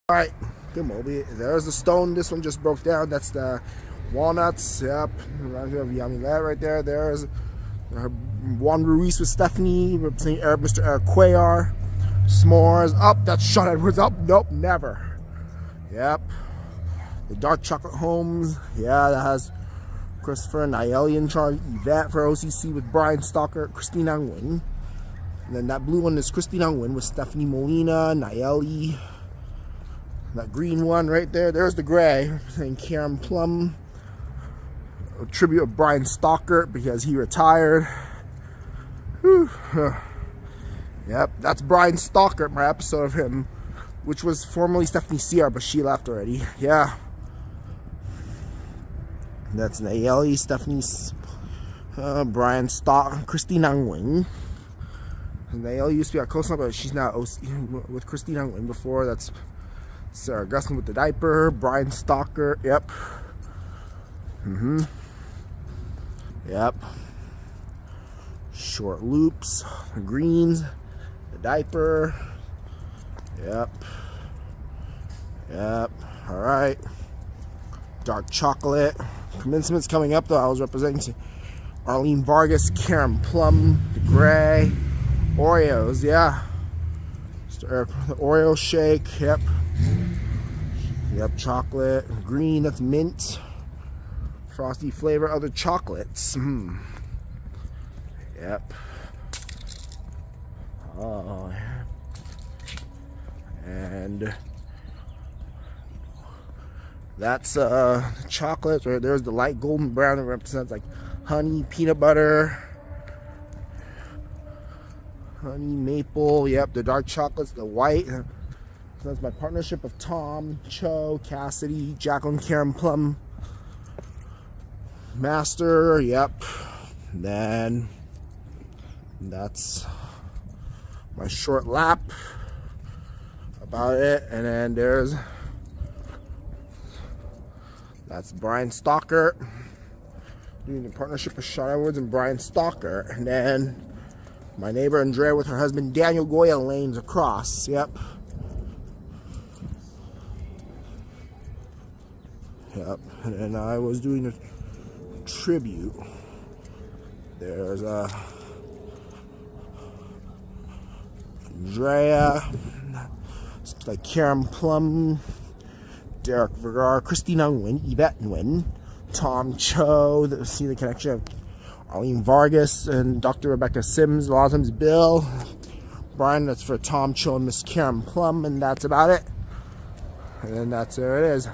Alright, good Moby. There's the stone. This one just broke down. That's the walnuts. Yep. Yummy that right there. There's Juan Ruiz with Stephanie, representing Mr. Eric Cuellar. S'mores. Up. That's Sean Edwards. Up. Nope, never. Yep. The Dark Chocolate Homes. Yeah, that has Christopher, Nayeli in charge. Yvette for OCC with Brian Stalker, Christine Angwin. And then that blue one is Christine Angwin with Stephanie Molina, Nayeli. That green one right there, there's the gray, saying Karen Plum. A tribute of Brian Stalker because he retired. Whew. Yep, that's Brian Stalker, my episode of him, which was formerly Stephanie Sierra, but she left already. Yeah. That's Nayeli, Stephanie's, Brian Stalker, Christine Angwin. Nayeli used to be our co-star, but she's now OC with Christine Angwin. Before, that's Sarah Gustin with the diaper, Brian Stalker, yep. Yep. Short loops, the greens, the diaper, yep. Yep, alright. Dark chocolate. Commencement's coming up though. I was representing Arlene Vargas, Karen Plum, the gray, Oreos, yeah. The Oreo shake, yep. Yep, chocolate, green, that's mint. Frosty flavor, other chocolates. Yep. Oh, and that's chocolate. Right there's the light golden brown that represents like honey, peanut butter, honey, maple. Yep, the dark chocolates, the white. So that's my partnership of Tom, Cho, Cassidy, Jacqueline, Karen Plum, Master. Yep. And then that's my short lap about it. And then that's Brian Stalker doing the partnership with Sean Edwards and Brian Stalker. And then my neighbor Andrea with her husband Daniel Goya lanes across. Yep. Yep. And then I was doing a tribute. There's Andrea, it's like Karen Plum, Derek Vergara, Christine Angwin, Yvette Nguyen, Tom Cho, see the connection of Arlene Vargas and Dr. Rebecca Sims, a lot of times Bill, Brian, that's for Tom Cho and Miss Karen Plum, and that's about it. And then there it is.